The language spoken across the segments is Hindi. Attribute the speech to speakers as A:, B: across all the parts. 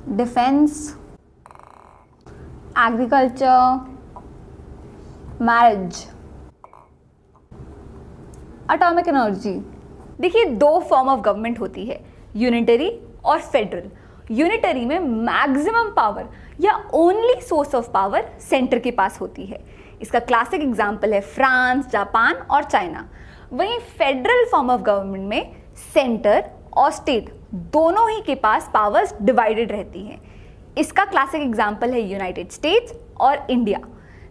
A: Defence, agriculture, marriage, atomic energy. देखिए, दो फॉर्म ऑफ गवर्नमेंट होती है, यूनिटरी और फेडरल। यूनिटरी में मैक्सिमम पावर या only source of power centre के पास होती है। इसका क्लासिक एग्जांपल है फ्रांस, जापान और चाइना। वहीं फेडरल फॉर्म ऑफ गवर्नमेंट में सेंटर और स्टेट दोनों ही के पास पावर्स डिवाइडेड रहती हैं। इसका क्लासिक एग्जांपल है यूनाइटेड स्टेट्स और इंडिया।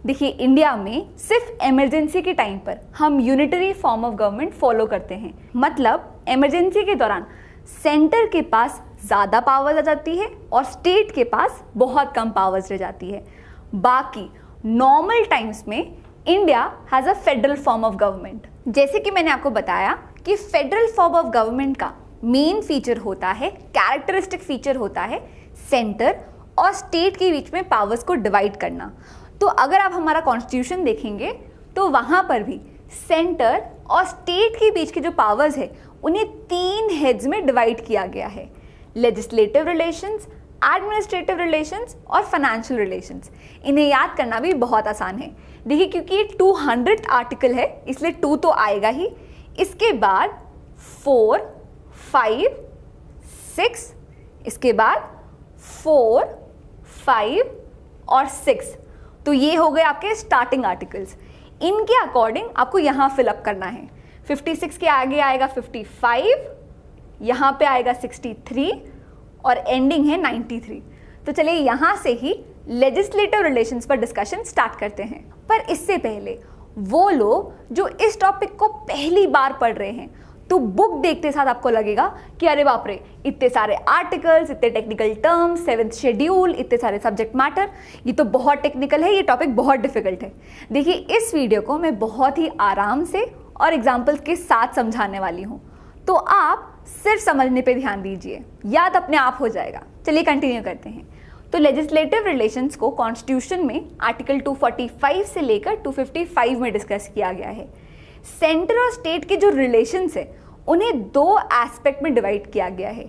A: देखिए, इंडिया में सिर्फ इमरजेंसी के टाइम पर हम unitary form of government follow करते हैं। मतलब इमरजेंसी के दौरान सेंटर के पास ज़्यादा पावर आ जाती है और स्टेट के पास बहुत कम पावर्स रह जाती है। बाकी नॉर्मल टाइम्स में India has a federal form of government. जैसे कि मैंने आपको बताया कि फेडरल फॉर्म ऑफ गवर्नमेंट का मेन फीचर होता है, कैरेक्टरिस्टिक फीचर होता है सेंटर और स्टेट के बीच में पावर्स को डिवाइड करना। तो अगर आप हमारा कॉन्स्टिट्यूशन देखेंगे तो वहाँ पर भी सेंटर और स्टेट के बीच के जो पावर्स है उन्हें 3 हेड्स में डिवाइड किया गया है, लेजिस्लेटिव रिलेशंस, एडमिनिस्ट्रेटिव रिलेशंस और फाइनेंशियल रिलेशंस। इन्हें याद करना भी बहुत आसान है। देखिए, क्योंकि ये 200th आर्टिकल है इसलिए 2 तो आएगा ही। इसके बाद 4, 5, 6, इसके बाद 4, 5 और 6। तो ये हो गए आपके स्टार्टिंग आर्टिकल्स। इनके अकॉर्डिंग आपको यहाँ फिलअप करना है। 56 के आगे आएगा 55, यहाँ पे आएगा 63 और एंडिंग है 93। तो चलिए यहाँ से ही लेजिस्लेटिव रिलेशंस पर डिस्कशन स्टार्ट करते हैं। पर इससे पहले वो लोग जो इस टॉपिक को पहली बार पढ़ रहे हैं, तो बुक देखते साथ आपको लगेगा कि अरे बाप रे, इतने सारे आर्टिकल्स, इतने टेक्निकल टर्म्स, 7th शेड्यूल, इतने सारे सब्जेक्ट मैटर, ये तो बहुत टेक्निकल है, ये टॉपिक बहुत डिफिकल्ट है। देखिए, इस वीडियो को मैं बहुत ही आराम से और एग्जाम्पल्स के साथ समझाने वाली हूँ, तो आप सिर्फ समझने पे ध्यान दीजिए, याद अपने आप हो जाएगा। चलिए कंटिन्यू करते हैं। तो लेजिस्लेटिव रिलेशंस को कॉन्स्टिट्यूशन में आर्टिकल 245 से लेकर 255 में डिस्कस किया गया है। सेंटर और स्टेट के जो रिलेशंस है उन्हें 2 एस्पेक्ट में डिवाइड किया गया है,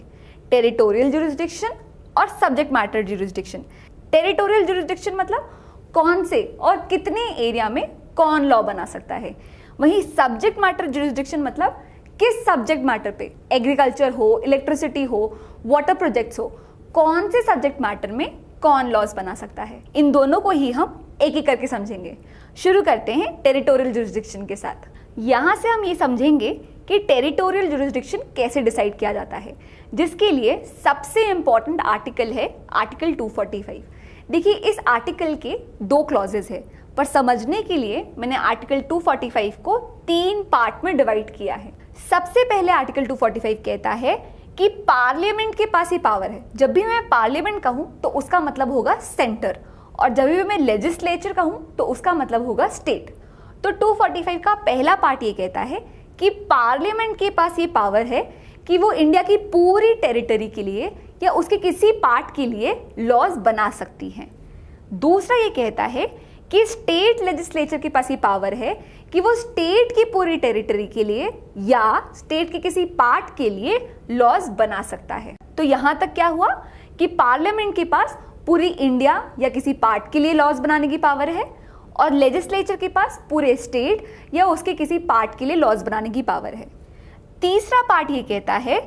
A: टेरिटोरियल ज्यूरिसडिक्शन और subject matter jurisdiction. Territorial jurisdiction मतलब कौन से और कितने एरिया में कौन लॉ बना सकता है। वहीं सब्जेक्ट मैटर ज्यूरिसडिक्शन मतलब किस सब्जेक्ट मैटर पे, एग्रीकल्चर हो, इलेक्ट्रिसिटी हो, वाटर प्रोजेक्ट्स हो, कौन से सब्जेक्ट मैटर में कौन लॉज बना सकता है। इन दोनों को ही हम एक एक करके समझेंगे। शुरू करते हैं टेरिटोरियल ज्यूरिसडिक्शन के साथ। यहाँ से हम ये समझेंगे कि टेरिटोरियल ज्यूरिसडिक्शन कैसे डिसाइड किया जाता है, जिसके लिए सबसे इंपॉर्टेंट आर्टिकल है आर्टिकल 245। देखिए, इस आर्टिकल के 2 क्लॉजेज है, पर समझने के लिए मैंने आर्टिकल 245 को 3 पार्ट में डिवाइड किया है। सबसे पहले आर्टिकल 245 कहता है कि पार्लियामेंट के पास ही पावर है। जब भी मैं पार्लियामेंट कहूँ तो उसका मतलब होगा सेंटर, और जब भी मैं लेजिस्लेचर कहूँ तो उसका मतलब होगा स्टेट। तो 245 का पहला पार्ट ये कहता है कि पार्लियामेंट के पास ये पावर है कि वो इंडिया की पूरी टेरिटरी के लिए या उसके किसी पार्ट के लिए लॉज बना सकती हैं। दूसरा ये कहता है कि स्टेट लेजिस्लेचर के पास ये पावर है कि वो स्टेट की पूरी टेरिटरी के लिए या स्टेट के किसी पार्ट के लिए लॉज बना सकता है। तो यहाँ तक क्या हुआ कि पार्लियामेंट के पास पूरी इंडिया या किसी पार्ट के लिए लॉज बनाने की पावर है और लेजिस्लेचर के पास पूरे स्टेट या उसके किसी पार्ट के लिए लॉज बनाने की पावर है। तीसरा पार्ट ये कहता है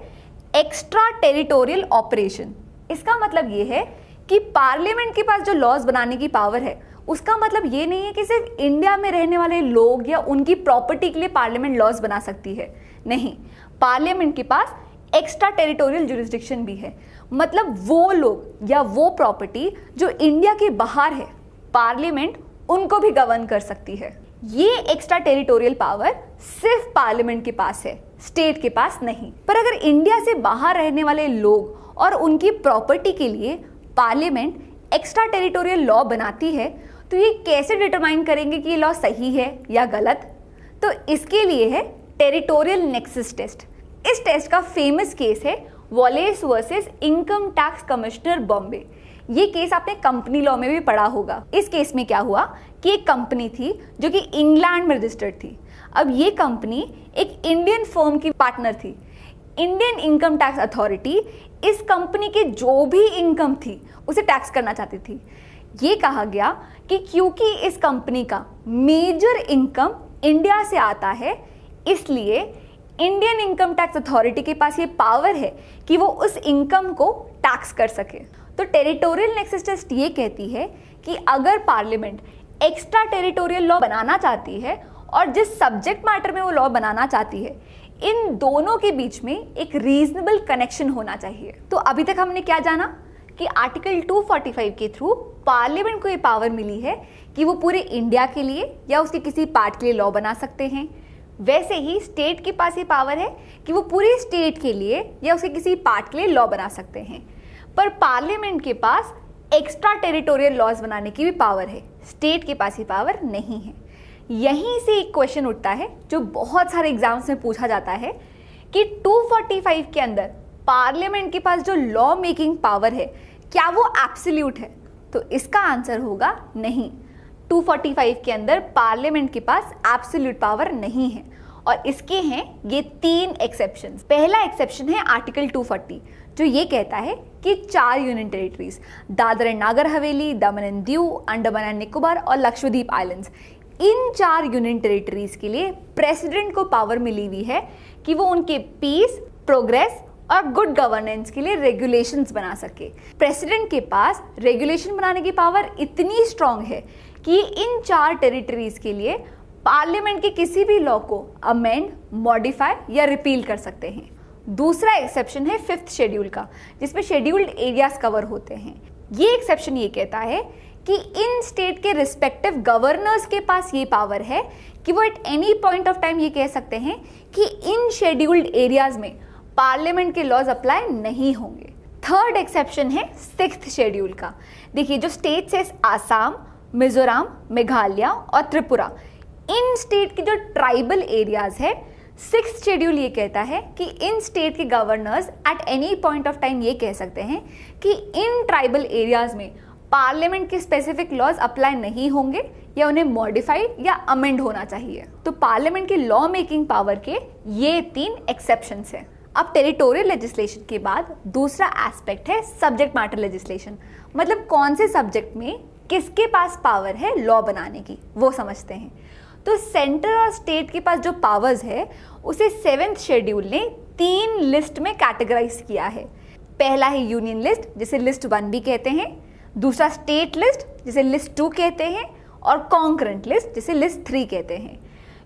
A: एक्स्ट्रा टेरिटोरियल ऑपरेशन। इसका मतलब ये है कि पार्लियामेंट के पास जो लॉज बनाने की पावर है उसका मतलब ये नहीं है कि सिर्फ इंडिया में रहने वाले लोग या उनकी प्रॉपर्टी के लिए पार्लियामेंट लॉज बना सकती है। नहीं, पार्लियामेंट के पास एक्स्ट्रा टेरिटोरियल ज्यूरिसडिक्शन भी है। मतलब वो लोग या वो प्रॉपर्टी जो इंडिया के बाहर है, पार्लियामेंट उनको भी गवर्न कर सकती है। ये एक्स्ट्रा टेरिटोरियल पावर सिर्फ पार्लियामेंट के पास है, स्टेट के पास नहीं। पर अगर इंडिया से बाहर रहने वाले लोग और उनकी प्रॉपर्टी के लिए पार्लियामेंट एक्स्ट्रा टेरिटोरियल लॉ बनाती है, तो ये कैसे डिटरमाइन करेंगे कि ये लॉ सही है या गलत? तो इसके लिए है टेरिटोरियल नेक्सस टेस्ट। इस टेस्ट का फेमस केस है Wallace versus income tax commissioner Bombay. ये केस आपने कंपनी लॉ में भी पढ़ा होगा। इस केस में क्या हुआ कि एक कंपनी थी जो कि इंग्लैंड में रजिस्टर्ड थी। अब ये कंपनी एक इंडियन फर्म की पार्टनर थी। इंडियन इनकम टैक्स अथॉरिटी इस कंपनी के जो भी इनकम थी उसे टैक्स करना चाहती थी। ये कहा गया कि क्योंकि इस कंपनी का मेजर इनकम इंडिया से आता है, इसलिए इंडियन इनकम टैक्स अथॉरिटी के पास ये पावर है कि वो उस इनकम को टैक्स कर सके। तो टेरिटोरियल नेक्सस टेस्ट ये कहती है कि अगर पार्लियामेंट एक्स्ट्रा टेरिटोरियल लॉ बनाना चाहती है और जिस सब्जेक्ट मैटर में वो लॉ बनाना चाहती है, इन दोनों के बीच में एक रीजनेबल कनेक्शन होना चाहिए। तो अभी तक हमने क्या जाना कि आर्टिकल 245 के थ्रू पार्लियामेंट को ये पावर मिली है कि वो पूरे इंडिया के लिए या उसके किसी पार्ट के लिए लॉ बना सकते हैं। वैसे ही स्टेट के पास ये पावर है कि वो पूरे स्टेट के लिए या उसके किसी पार्ट के लिए लॉ बना सकते हैं। पर पार्लियामेंट के पास एक्स्ट्रा टेरिटोरियल लॉज बनाने की भी पावर है, स्टेट के पास ये पावर नहीं है। यहीं से एक क्वेश्चन उठता है जो बहुत सारे एग्जाम्स में पूछा जाता है कि 245 के अंदर पार्लियामेंट के पास जो लॉ मेकिंग पावर है क्या वो एब्सोल्यूट है? तो इसका आंसर होगा नहीं। 245 के अंदर पार्लियामेंट के पास एब्सोल्यूट पावर नहीं है और इसके हैं ये 3 एक्सेप्शंस। पहला एक्सेप्शन है आर्टिकल 240 जो ये कहता है कि 4 union territories Dadar and Nagar Haveli, Daman and Diu, Andaman and Nicobar और लक्षद्वीप आइलैंड्स, इन 4 यूनियन टेरिटरीज के लिए प्रेसिडेंट को पावर मिली हुई है कि वो उनके पीस, प्रोग्रेस और गुड गवर्नेंस के लिए रेगुलेशंस बना सके। प्रेसिडेंट के पास रेगुलेशन बनाने की पावर इतनी स्ट्रांग है कि इन 4 टेरिटरीज के लिए पार्लियामेंट के किसी भी लॉ को अमेंड, मॉडिफाई या रिपील कर सकते हैं। दूसरा एक्सेप्शन है 5th शेड्यूल का, जिसमें शेड्यूल्ड एरियाज कवर होते हैं। ये एक्सेप्शन ये कहता है कि इन स्टेट के रिस्पेक्टिव गवर्नर्स के पास ये पावर है कि वो at any point of time ये कह सकते हैं कि इन शेड्यूल्ड एरियाज में पार्लियामेंट के लॉज अप्लाई नहीं होंगे। थर्ड एक्सेप्शन है 6th शेड्यूल का। देखिए, जो स्टेट्स है आसाम, मिजोरम, मेघालय और त्रिपुरा, इन स्टेट के जो ट्राइबल एरियाज है, 6th शेड्यूल ये कहता है कि इन स्टेट के governors at any point of time ये कह सकते हैं कि इन ट्राइबल एरियाज में पार्लियामेंट के स्पेसिफिक लॉज अप्लाई नहीं होंगे या उन्हें मॉडिफाइड या अमेंड होना चाहिए। तो पार्लियामेंट की लॉ मेकिंग पावर के ये 3 एक्सेप्शंस हैं। अब टेरिटोरियल लेजिस्लेशन के बाद दूसरा एस्पेक्ट है सब्जेक्ट मैटर लेजिस्लेशन, मतलब कौन से सब्जेक्ट में किसके पास पावर है लॉ बनाने की, वो समझते हैं। तो सेंटर और स्टेट के पास जो पावर्स है उसे 7th शेड्यूल ने 3 लिस्ट में कैटेगराइज किया है। पहला है यूनियन लिस्ट, जिसे लिस्ट 1 भी कहते हैं। दूसरा स्टेट लिस्ट, जिसे लिस्ट 2 कहते हैं। और कॉन्करेंट लिस्ट, जिसे लिस्ट 3 कहते हैं।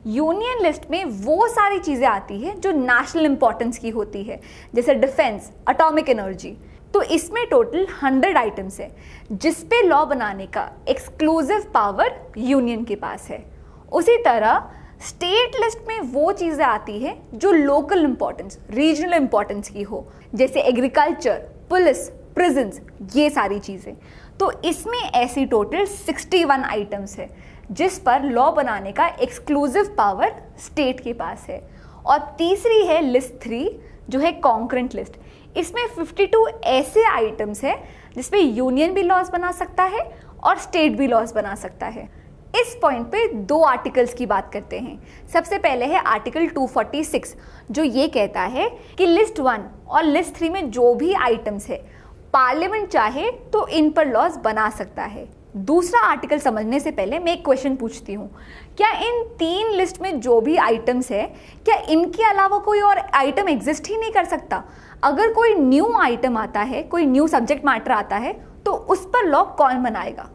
A: यूनियन लिस्ट में वो सारी चीज़ें आती है जो नेशनल इंपॉर्टेंस की होती है, जैसे डिफेंस, एटॉमिक एनर्जी। तो इसमें टोटल 100 आइटम्स है जिस पे लॉ बनाने का एक्सक्लूसिव पावर यूनियन के पास है। उसी तरह स्टेट लिस्ट में वो चीज़ें आती है जो लोकल इंपॉर्टेंस, रीजनल इंपॉर्टेंस की हो, जैसे एग्रीकल्चर, पुलिस, प्रिजन्स, ये सारी चीज़ें। तो इसमें ऐसी टोटल 61 आइटम्स है जिस पर लॉ बनाने का एक्सक्लूसिव पावर स्टेट के पास है। और तीसरी है लिस्ट 3 जो है कॉन्करेंट लिस्ट। इसमें 52 ऐसे आइटम्स है जिसपे यूनियन भी लॉज बना सकता है और स्टेट भी लॉज बना सकता है। इस पॉइंट पे 2 आर्टिकल्स की बात करते हैं। सबसे पहले है आर्टिकल 246 जो ये कहता है कि लिस्ट 1 और लिस्ट 3 में जो भी आइटम्स है पार्लियामेंट चाहे तो इन पर लॉज बना सकता है। दूसरा आर्टिकल समझने से पहले मैं एक क्वेश्चन पूछती हूँ, क्या इन 3 लिस्ट में जो भी आइटम्स है क्या इनके अलावा कोई और आइटम एग्जिस्ट ही नहीं कर सकता? अगर कोई न्यू आइटम आता है, कोई न्यू सब्जेक्ट मैटर आता है, तो उस पर लॉ कौन बनाएगा?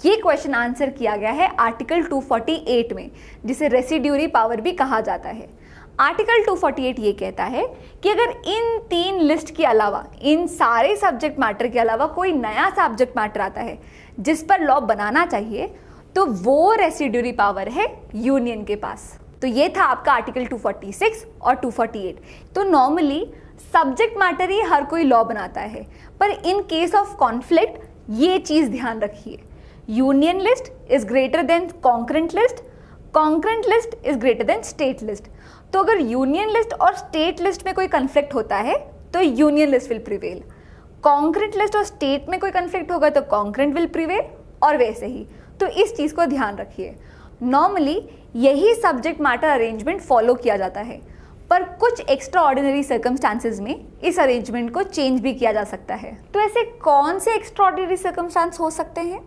A: ये क्वेश्चन आंसर किया गया है आर्टिकल 248 में, जिसे रेसिड्यूरी पावर भी कहा जाता है। आर्टिकल 248 ये कहता है कि अगर इन 3 लिस्ट के अलावा, इन सारे सब्जेक्ट मैटर के अलावा कोई नया सब्जेक्ट मैटर आता है जिस पर लॉ बनाना चाहिए, तो वो रेसिड्यूरी पावर है यूनियन के पास। तो ये था आपका आर्टिकल 246 और 248। तो नॉर्मली सब्जेक्ट मैटर ही हर कोई लॉ बनाता है, पर इन केस ऑफ कॉन्फ्लिक्ट ये चीज़ ध्यान रखिए, union list is greater than concurrent list, concurrent list is greater than state list. तो अगर यूनियन लिस्ट और स्टेट लिस्ट में कोई कन्फ्लिक्ट होता है तो union list will prevail, concurrent list और स्टेट में कोई कन्फ्लिक्ट होगा तो कॉन्करेंट विल प्रिवेल, और वैसे ही। तो इस चीज़ को ध्यान रखिए। नॉर्मली यही सब्जेक्ट मैटर अरेंजमेंट फॉलो किया जाता है, पर कुछ एक्स्ट्रा ऑर्डिनरी सर्कमस्टांसेस में इस अरेंजमेंट को चेंज भी किया जा सकता है। तो ऐसे कौन से एक्स्ट्रा ऑर्डिनरी सर्कमस्टांस हो सकते हैं,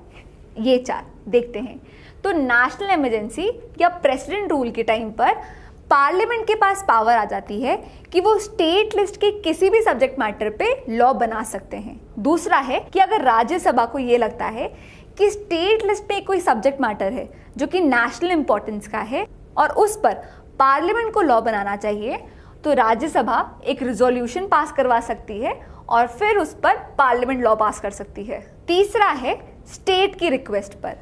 A: ये 4 देखते हैं। तो नेशनल इमरजेंसी या प्रेसिडेंट रूल के टाइम पर पार्लियामेंट के पास पावर आ जाती है कि वो स्टेट लिस्ट के किसी भी सब्जेक्ट मैटर पे लॉ बना सकते हैं। दूसरा है कि अगर राज्यसभा को ये लगता है कि स्टेट लिस्ट में कोई सब्जेक्ट मैटर है जो कि नेशनल इंपॉर्टेंस का है और उस पर पार्लियामेंट को लॉ बनाना चाहिए, तो राज्यसभा एक रिजोल्यूशन पास करवा सकती है और फिर उस पर पार्लियामेंट लॉ पास कर सकती है। तीसरा है स्टेट की रिक्वेस्ट पर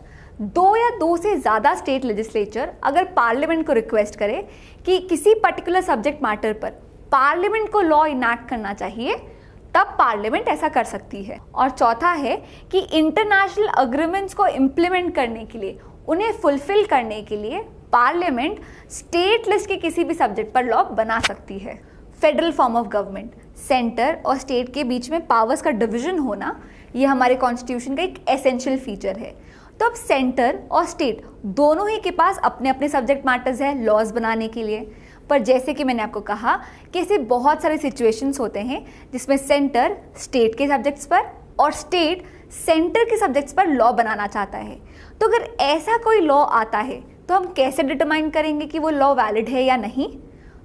A: 2 या 2 से ज़्यादा स्टेट लेजिस्लेचर अगर पार्लियामेंट को रिक्वेस्ट करे कि किसी पर्टिकुलर सब्जेक्ट मैटर पर पार्लियामेंट को लॉ इनैक्ट करना चाहिए, तब पार्लियामेंट ऐसा कर सकती है। और चौथा है कि इंटरनेशनल एग्रीमेंट्स को इम्प्लीमेंट करने के लिए, उन्हें फुलफिल करने के लिए पार्लियामेंट स्टेट लिस्ट के किसी भी सब्जेक्ट पर लॉ बना सकती है। Federal form of government, centre और स्टेट के बीच में पावर्स का डिवीजन होना, ये हमारे कॉन्स्टिट्यूशन का एक एसेंशियल फीचर है। तो अब सेंटर और स्टेट दोनों ही के पास अपने अपने सब्जेक्ट मैटर्स है लॉज बनाने के लिए, पर जैसे कि मैंने आपको कहा कि ऐसे बहुत सारे सिचुएशंस होते हैं जिसमें सेंटर स्टेट के सब्जेक्ट्स पर और स्टेट सेंटर के सब्जेक्ट्स पर लॉ बनाना चाहता है। तो अगर ऐसा कोई लॉ आता है तो हम कैसे डिटरमाइन करेंगे कि वो लॉ वैलिड है या नहीं?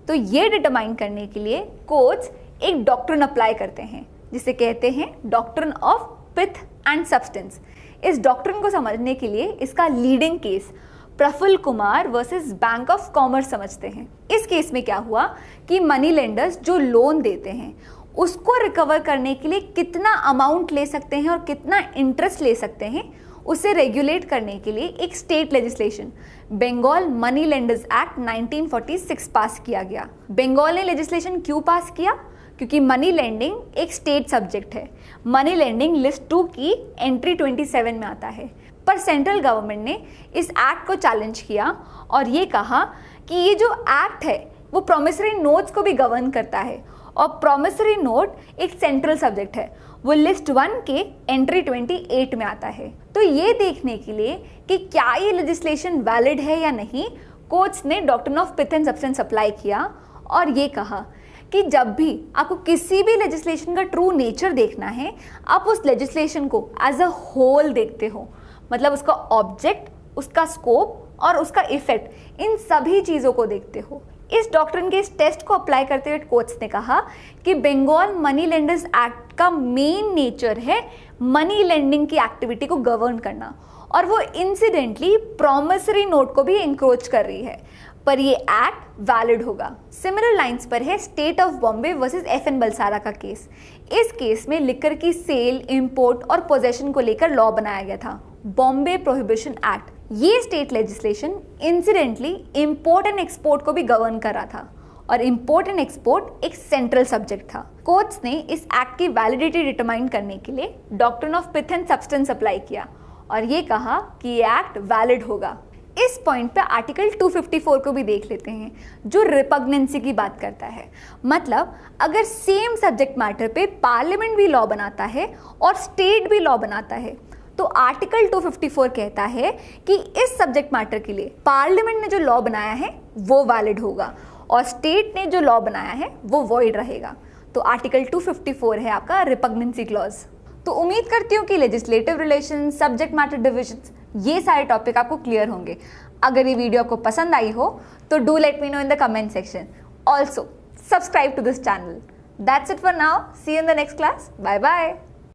A: तो ये डिटरमाइन करने के लिए कोर्ट्स एक डॉक्ट्रिन अप्लाई करते हैं जिसे कहते हैं doctrine of pith and substance. इस डॉक्ट्रिन को समझने के लिए इसका leading case Prafulla Kumar versus Bank of Commerce समझते हैं। इस केस में क्या हुआ कि मनी लेंडर्स जो लोन देते हैं उसको रिकवर करने के लिए कितना अमाउंट ले सकते हैं और कितना इंटरेस्ट ले सकते हैं, उसे रेगुलेट करने के लिए एक state legislation Bengal money lenders act 1946 pass किया गया। बंगाल ने लेजिस्लेशन क्यों पास किया? क्योंकि मनी लेंडिंग एक स्टेट सब्जेक्ट है। मनी लेंडिंग लिस्ट 2 की एंट्री 27 में आता है। पर सेंट्रल गवर्नमेंट ने इस एक्ट को चैलेंज किया और ये कहा कि ये जो एक्ट है वो प्रॉमिसरी नोट्स को भी गवर्न करता है और प्रॉमिसरी नोट एक सेंट्रल सब्जेक्ट है, वो लिस्ट 1 के एंट्री 28 में आता है। तो ये देखने के लिए कि क्या ये लेजिस्लेशन वैलिड है या नहीं, कोर्ट्स ने doctrine of pith and substance apply किया और ये कहा कि जब भी आपको किसी भी लेजिस्लेशन का ट्रू नेचर देखना है, आप उस लेजिस्लेशन को एज अ होल देखते हो, मतलब उसका ऑब्जेक्ट, उसका स्कोप और उसका इफेक्ट, इन सभी चीज़ों को देखते हो। इस डॉक्ट्रिन के इस टेस्ट को अप्लाई करते हुए कोर्ट्स ने कहा कि बंगाल मनी लेंडर्स एक्ट का मेन नेचर है मनी लेंडिंग की एक्टिविटी को गवर्न करना और वो इंसिडेंटली प्रॉमिसरी नोट को भी इंक्रोच कर रही है, पर ये एक्ट वैलिड होगा। सिमिलर लाइंस पर है state of Bombay versus FN Balsara का केस। इस केस में लिकर की सेल, इंपोर्ट और पोजेशन को लेकर लॉ बनाया गया था, बॉम्बे प्रोहिबिशन एक्ट। ये state legislation incidentally import and export को भी गवर्न कर रहा था और इंपोर्ट एंड एक्सपोर्ट एक सेंट्रल सब्जेक्ट था। कोर्ट्स ने इस एक्ट की वैलिडिटी डिटरमाइन करने के लिए doctrine of pith and substance apply किया और ये कहा कि ये एक्ट वैलिड होगा। इस पॉइंट पे आर्टिकल 254 को भी देख लेते हैं जो रिपग्नेंसी की बात करता है। मतलब अगर सेम सब्जेक्ट मैटर पे पार्लियामेंट भी लॉ बनाता है और स्टेट भी लॉ बनाता है, तो आर्टिकल 254 कहता है कि इस सब्जेक्ट मैटर के लिए पार्लियामेंट ने जो लॉ बनाया है वो वैलिड होगा और स्टेट ने जो लॉ बनाया है वो वॉइड रहेगा। तो आर्टिकल 254 है आपका रिपग्नेंसी क्लॉज। तो उम्मीद करती हूँ कि legislative relation, subject matter divisions, ये सारे टॉपिक आपको क्लियर होंगे। अगर ये वीडियो आपको पसंद आई हो तो do let me know in the comment section. Also subscribe to this channel. That's it for now. See you in the next class. Bye bye.